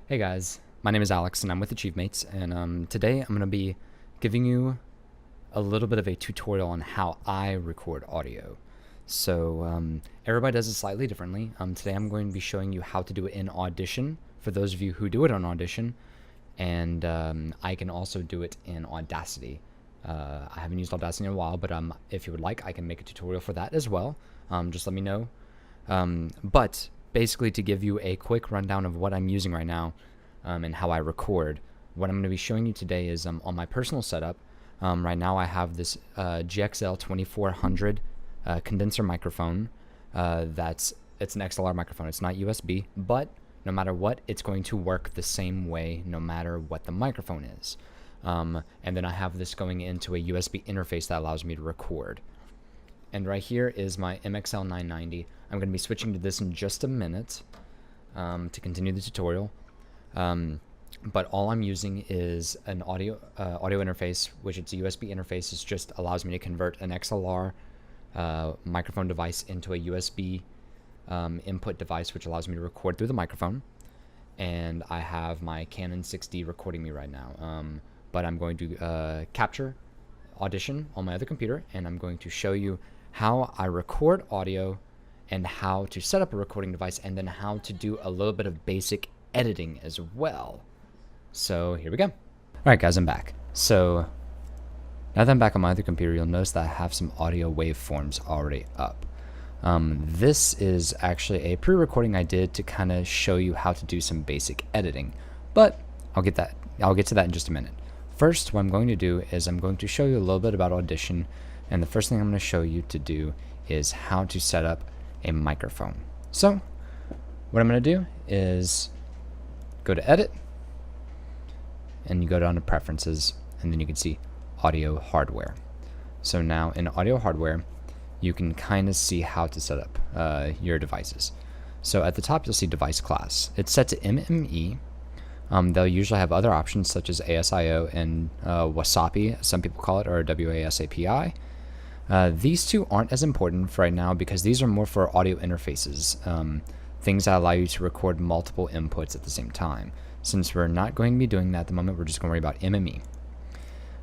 Hey guys, my name is Alex and I'm with AchieveMates, and today I'm going to be giving you a little bit of a tutorial on how I record audio. So everybody does it slightly differently. Today I'm going to be showing you how to do it in Audition for those of you who do it on Audition, and I can also do it in Audacity. I haven't used Audacity in a while, but if you would like, I can make a tutorial for that as well. Just let me know. But basically, to give you a quick rundown of what I'm using right now and how I record, what I'm going to be showing you today is on my personal setup. Right now I have this GXL 2400 condenser microphone. It's an XLR microphone. It's not USB, but no matter what, it's going to work the same way no matter what the microphone is. And then I have this going into a USB interface that allows me to record. And right here is my MXL 990. I'm going to be switching to this in just a minute to continue the tutorial. But all I'm using is an audio interface, which it's a USB interface. It just allows me to convert an XLR microphone device into a USB input device, which allows me to record through the microphone. And I have my Canon 6D recording me right now. But I'm going to capture Audition on my other computer, and I'm going to show you how I record audio and how to set up a recording device, and then how to do a little bit of basic editing as well. So here we go. Alright guys, I'm back. So now that I'm back on my other computer, you'll notice that I have some audio waveforms already up. This is actually a pre-recording I did to kind of show you how to do some basic editing, but I'll get to that in just a minute. First, what I'm going to do is I'm going to show you a little bit about Audition, and the first thing I'm going to show you to do is how to set up a microphone. So what I'm going to do is go to Edit, and you go down to Preferences, and then you can see Audio Hardware. So now in Audio Hardware, you can kind of see how to set up your devices. So at the top, you'll see Device Class. It's set to MME. They'll usually have other options such as ASIO and WASAPI, some people call it, or WASAPI. These two aren't as important for right now because these are more for audio interfaces, things that allow you to record multiple inputs at the same time. Since we're not going to be doing that at the moment, we're just going to worry about MME.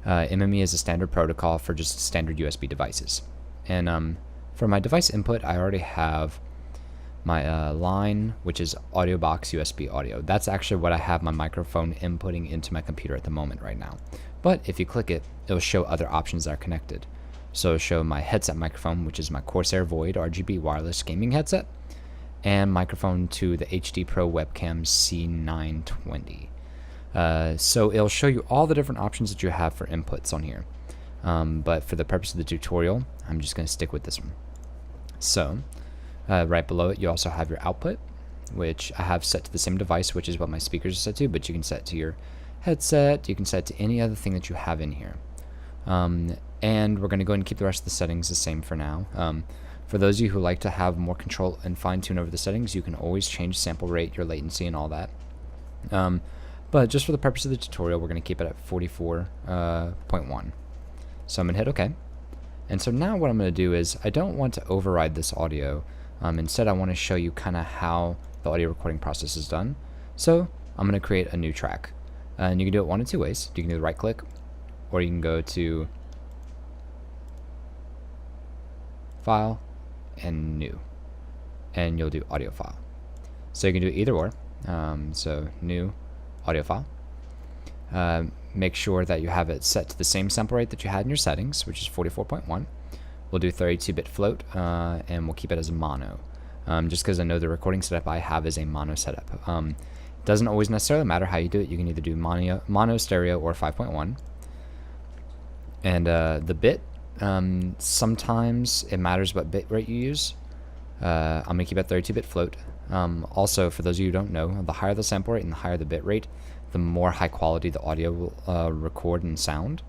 MME is a standard protocol for just standard USB devices. And for my device input, I already have my line, which is audio box USB audio. That's actually what I have my microphone inputting into my computer at the moment right now. But if you click it, it'll show other options that are connected. So it'll show my headset microphone, which is my Corsair Void RGB wireless gaming headset, and microphone to the HD Pro webcam C920. So it'll show you all the different options that you have for inputs on here. But for the purpose of the tutorial, I'm just going to stick with this one. So right below it, you also have your output, which I have set to the same device, which is what my speakers are set to, but you can set it to your headset, you can set it to any other thing that you have in here. And we're going to go ahead and keep the rest of the settings the same for now. For those of you who like to have more control and fine-tune over the settings, you can always change sample rate, your latency, and all that. But just for the purpose of the tutorial, we're going to keep it at 44.1. So I'm going to hit OK. And so now what I'm going to do is, I don't want to override this audio. Instead, I want to show you kind of how the audio recording process is done. So I'm going to create a new track. And you can do it one of two ways. You can do the right click, or you can go to File and New, and you'll do Audio File. So you can do either or. So New Audio File. Make sure that you have it set to the same sample rate that you had in your settings, which is 44.1. We'll do 32-bit float, and we'll keep it as mono, just because I know the recording setup I have is a mono setup. Doesn't always necessarily matter how you do it. You can either do mono, stereo, or 5.1. And the bit, sometimes it matters what bit rate you use. I'm going to keep it 32-bit float. Also, for those of you who don't know, the higher the sample rate and the higher the bit rate, the more high quality the audio will record and sound.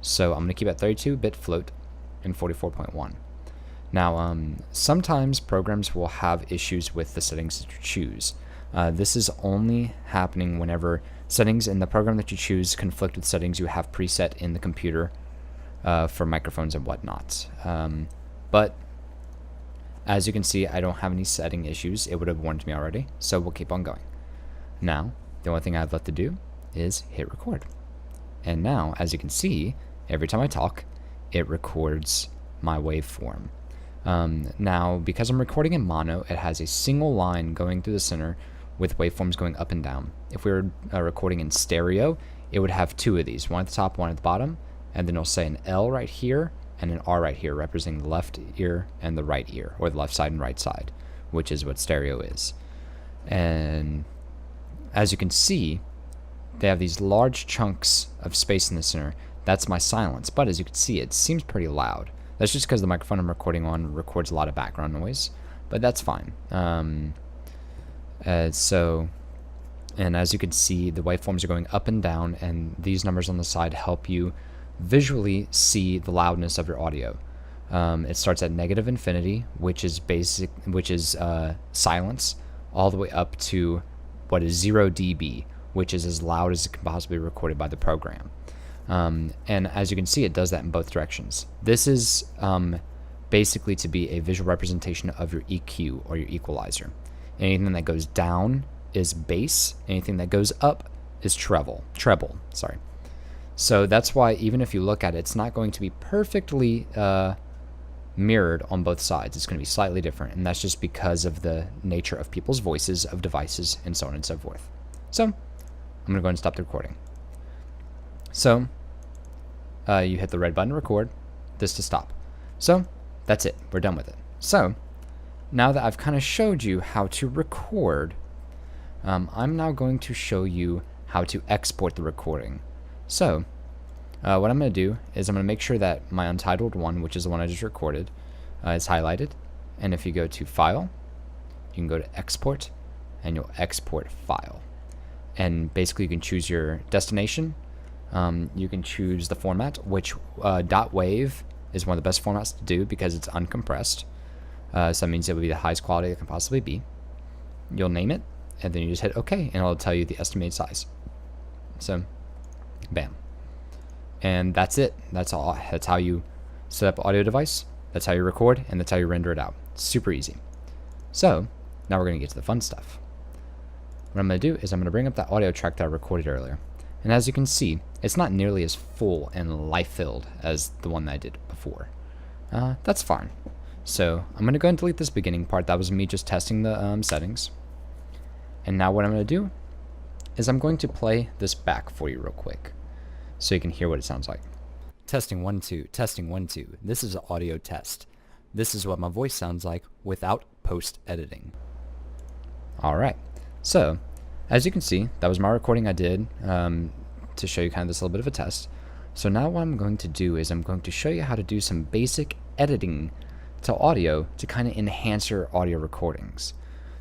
So I'm going to keep it 32-bit float and 44.1. Now, sometimes programs will have issues with the settings that you choose. This is only happening whenever settings in the program that you choose conflict with settings you have preset in the computer for microphones and whatnot. But as you can see, I don't have any setting issues. It would have warned me already, so we'll keep on going. Now, The only thing I have left to do is hit record. And now, as you can see, every time I talk, it records my waveform. Now, because I'm recording in mono, it has a single line going through the center with waveforms going up and down. If we were recording in stereo, it would have two of these, one at the top, one at the bottom, and then it'll say an L right here and an R right here, representing the left ear and the right ear, or the left side and right side, which is what stereo is. And as you can see, they have these large chunks of space in the center. That's my silence, but as you can see, it seems pretty loud. That's just because the microphone I'm recording on records a lot of background noise, but that's fine. And as you can see, the waveforms are going up and down, and these numbers on the side help you visually see the loudness of your audio. It starts at -infinity, which is silence, all the way up to what is 0 dB, which is as loud as it can possibly be recorded by the program. And as you can see, it does that in both directions. This is basically to be a visual representation of your EQ, or your equalizer. Anything that goes down is bass. Anything that goes up is treble. Sorry. So that's why even if you look at it, it's not going to be perfectly mirrored on both sides. It's going to be slightly different, and that's just because of the nature of people's voices, of devices, and so on and so forth. So I'm going to go ahead and stop the recording. So you hit the red button to record, this to stop. So that's it. We're done with it. So now that I've kind of showed you how to record, I'm now going to show you how to export the recording. So what I'm going to do is I'm going to make sure that my untitled one, which is the one I just recorded, is highlighted. And if you go to File, you can go to Export, and you'll export file. And basically you can choose your destination. You can choose the format, which .wave is one of the best formats to do because it's uncompressed. So that means it will be the highest quality it can possibly be. You'll name it, and then you just hit OK, and it'll tell you the estimated size. So, bam. And that's it. That's all. That's how you set up an audio device. That's how you record, and that's how you render it out. It's super easy. So, now we're going to get to the fun stuff. What I'm going to do is I'm going to bring up that audio track that I recorded earlier. And as you can see, it's not nearly as full and life-filled as the one that I did before. That's fine. So I'm going to go ahead and delete this beginning part. That was me just testing the settings. And now what I'm going to do is I'm going to play this back for you real quick so you can hear what it sounds like. Testing 1 2, testing 1 2. This is an audio test. This is what my voice sounds like without post-editing. Alright, so as you can see, that was my recording I did to show you kind of this little bit of a test. So now what I'm going to do is I'm going to show you how to do some basic editing to audio to kind of enhance your audio recordings.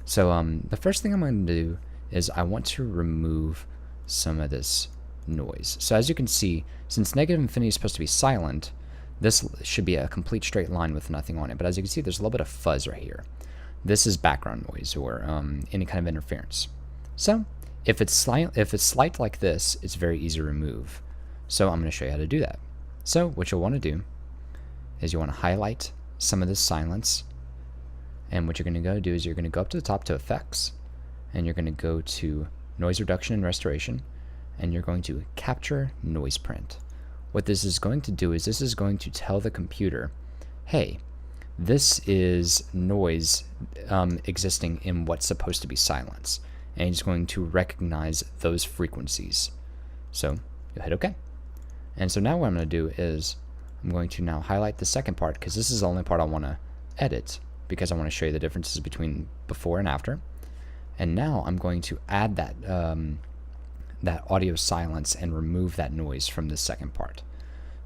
So the first thing I'm going to do is I want to remove some of this noise. So as you can see, since -infinity is supposed to be silent, this should be a complete straight line with nothing on it. But as you can see, there's a little bit of fuzz right here. This is background noise or any kind of interference. So if it's slight like this, it's very easy to remove. So I'm going to show you how to do that. So what you'll want to do is you want to highlight some of this silence. And what you're going to go do is you're going to go up to the top to Effects, and you're going to go to Noise Reduction and Restoration, and you're going to Capture Noise Print. What this is going to do is this is going to tell the computer, hey, this is noise existing in what's supposed to be silence. And it's going to recognize those frequencies. So you'll hit OK. And so now what I'm going to do is I'm going to now highlight the second part, because this is the only part I want to edit, because I want to show you the differences between before and after. And now I'm going to add that that audio silence and remove that noise from the second part.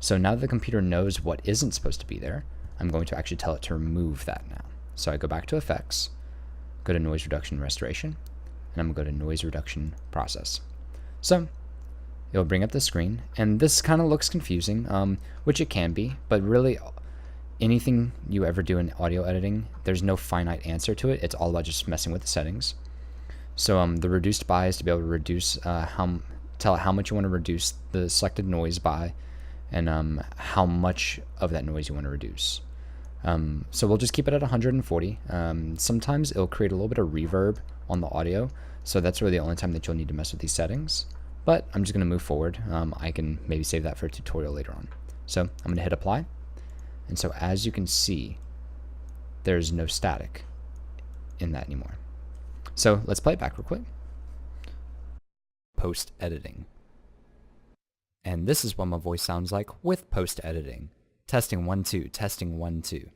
So now that the computer knows what isn't supposed to be there, I'm going to actually tell it to remove that now. So I go back to Effects, go to Noise Reduction and Restoration, and I'm going to go to Noise Reduction Process. So it'll bring up the screen, and this kind of looks confusing, which it can be, but really anything you ever do in audio editing, there's no finite answer to it. It's all about just messing with the settings. So the reduced by is to be able to reduce tell it how much you want to reduce the selected noise by, and how much of that noise you want to reduce. So we'll just keep it at 140. Sometimes it'll create a little bit of reverb on the audio, So that's really the only time that you'll need to mess with these settings. But I'm just going to move forward. I can maybe save that for a tutorial later on. So I'm going to hit apply. And so as you can see, there's no static in that anymore. So let's play it back real quick. Post editing. And this is what my voice sounds like with post editing. Testing 1 2, testing 1 2.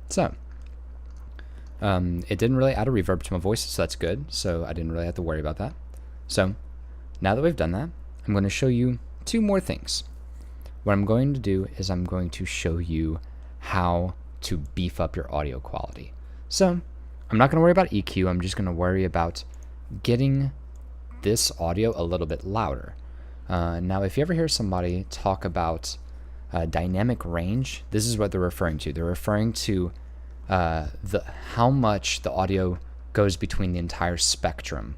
So it didn't really add a reverb to my voice, so that's good. So I didn't really have to worry about that. So now that we've done that, I'm going to show you two more things. What I'm going to do is I'm going to show you how to beef up your audio quality. So I'm not going to worry about EQ. I'm just going to worry about getting this audio a little bit louder. Now, if you ever hear somebody talk about dynamic range, this is what they're referring to. They're referring to how much the audio goes between the entire spectrum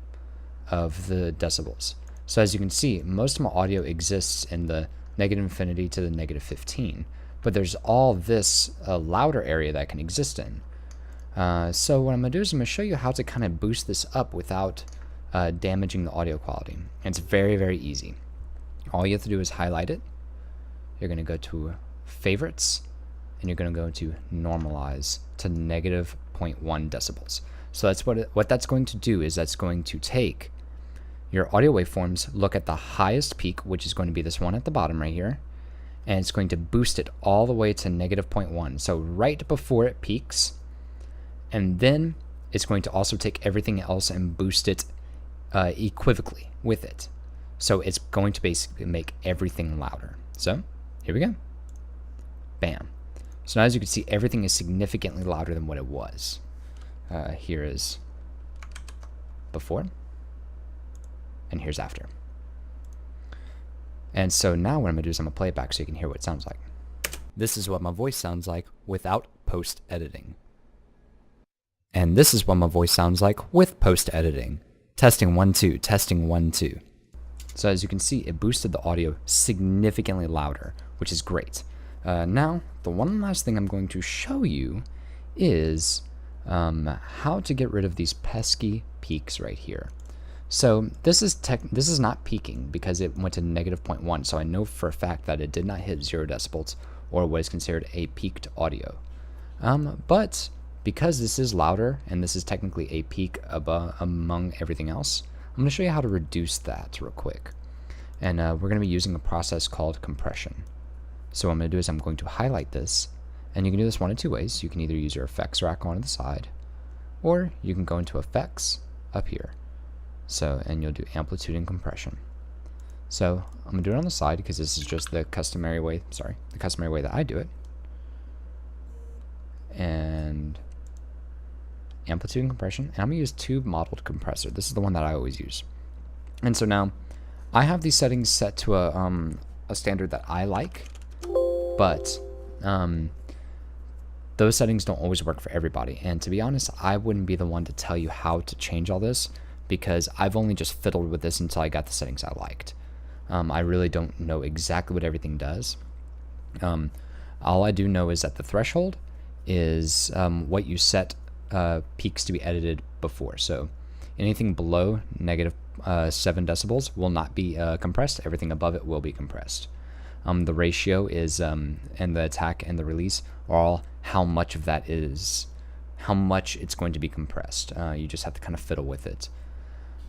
of the decibels. So as you can see, most of my audio exists in the negative infinity to the negative 15, but there's all this louder area that can exist in. So what I'm going to do is I'm going to show you how to kind of boost this up without damaging the audio quality. And it's very, very easy. All you have to do is highlight it. You're going to go to favorites, and you're going to go to normalize to negative 0.1 decibels. So that's what that's going to do is that's going to take your audio waveforms, look at the highest peak, which is going to be this one at the bottom right here, and it's going to boost it all the way to negative 0.1. So right before it peaks, and then it's going to also take everything else and boost it equivocally with it. So it's going to basically make everything louder. So here we go. Bam. So now as you can see, everything is significantly louder than what it was. Here is before, and here's after. And so now what I'm going to do is I'm going to play it back so you can hear what it sounds like. This is what my voice sounds like without post-editing. And this is what my voice sounds like with post-editing. Testing 1 2, testing 1 2. So as you can see, it boosted the audio significantly louder, which is great. Now, the one last thing I'm going to show you is how to get rid of these pesky peaks right here. So this is not peaking because it went to negative 0.1, so I know for a fact that it did not hit 0 decibels or what is considered a peaked audio. But because this is louder and this is technically a peak among everything else, I'm going to show you how to reduce that real quick. And we're going to be using a process called compression. So what I'm going to do is I'm going to highlight this, and you can do this one of two ways. You can either use your effects rack on the side, or you can go into effects up here. So, and you'll do amplitude and compression. So I'm going to do it on the side because this is just the customary way, that I do it. And amplitude and compression, and I'm going to use tube modeled compressor. This is the one that I always use. And so now I have these settings set to a standard that I like, but those settings don't always work for everybody. And to be honest, I wouldn't be the one to tell you how to change all this because I've only just fiddled with this until I got the settings I liked. I really don't know exactly what everything does. All I do know is that the threshold is what you set peaks to be edited before. So anything below negative 7 decibels will not be compressed. Everything above it will be compressed. The ratio is, and the attack and the release are all how much of that is, how much it's going to be compressed. You just have to kind of fiddle with it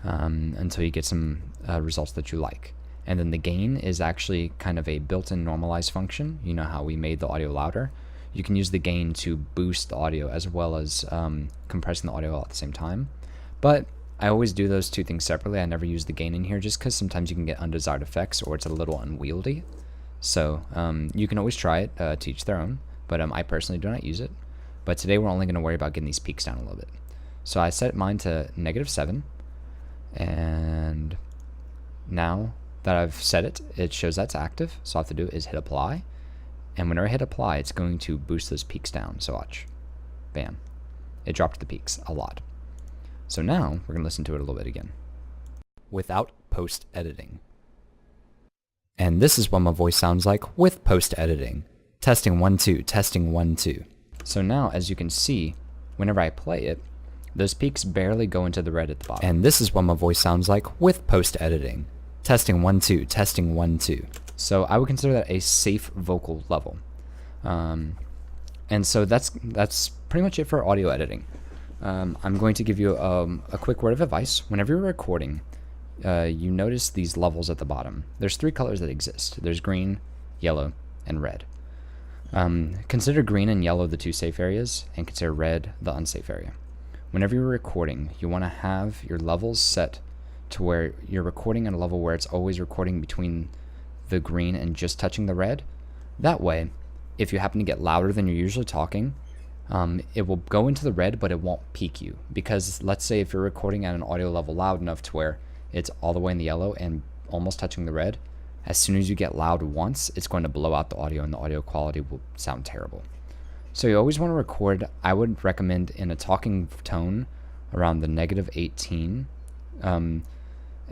until you get some results that you like. And then the gain is actually kind of a built-in normalize function. You know how we made the audio louder? You can use the gain to boost the audio as well as compressing the audio all at the same time. But I always do those two things separately. I never use the gain in here just because sometimes you can get undesired effects or it's a little unwieldy. So you can always try it to each their own, but I personally do not use it. But today we're only going to worry about getting these peaks down a little bit. So I set mine to negative 7, and now that I've set it, it shows that's active. So all I have to do is hit apply, and whenever I hit apply, it's going to boost those peaks down. So watch, bam, it dropped the peaks a lot. So now we're going to listen to it a little bit again without post editing. And this is what my voice sounds like with post editing. Testing 1 2, testing 1 2. So now, as you can see, whenever I play it, Those peaks barely go into the red at the bottom. And this is what my voice sounds like with post-editing. Testing 1 2, testing 1 2. So I would consider that a safe vocal level. And so that's pretty much it for audio editing. I'm going to give you a quick word of advice. Whenever you're recording, you notice these levels at the bottom. There's 3 colors that exist. There's green, yellow, and red. Consider green and yellow the 2 safe areas, and consider red the unsafe area. Whenever you're recording, you want to have your levels set to where you're recording at a level where it's always recording between the green and just touching the red. That way, if you happen to get louder than you're usually talking, it will go into the red, but it won't peak you. Because let's say if you're recording at an audio level loud enough to where it's all the way in the yellow and almost touching the red, as soon as you get loud once, it's going to blow out the audio and the audio quality will sound terrible. So you always want to record, I would recommend in a talking tone around the -18, and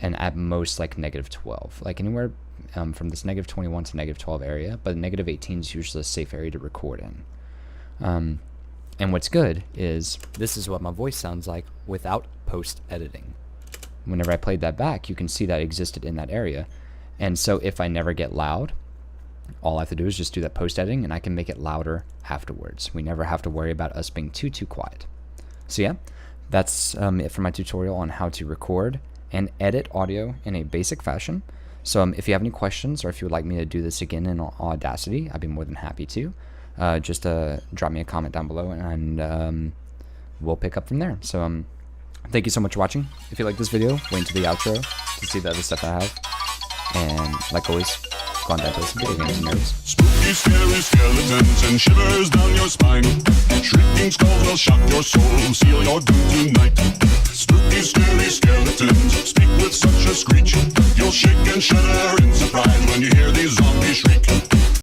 at most like -12, like anywhere from this -21 to -12 area, but -18 is usually a safe area to record in. And what's good is this is what my voice sounds like without post-editing. Whenever I played that back, you can see that existed in that area. And so if I never get loud, all I have to do is just do that post-editing and I can make it louder afterwards. We never have to worry about us being too quiet. So yeah, that's it for my tutorial on how to record and edit audio in a basic fashion. So if you have any questions or if you would like me to do this again in Audacity, I'd be more than happy to. Just drop me a comment down below and we'll pick up from there. So thank you so much for watching. If you like this video, wait until the outro to see the other stuff I have. And like always, go on down to some video games and nerds. Spooky, scary skeletons and shivers down your spine. Shrieking skulls will shock your soul, seal your doom tonight. Spooky, scary skeletons speak with such a screech, you'll shake and shudder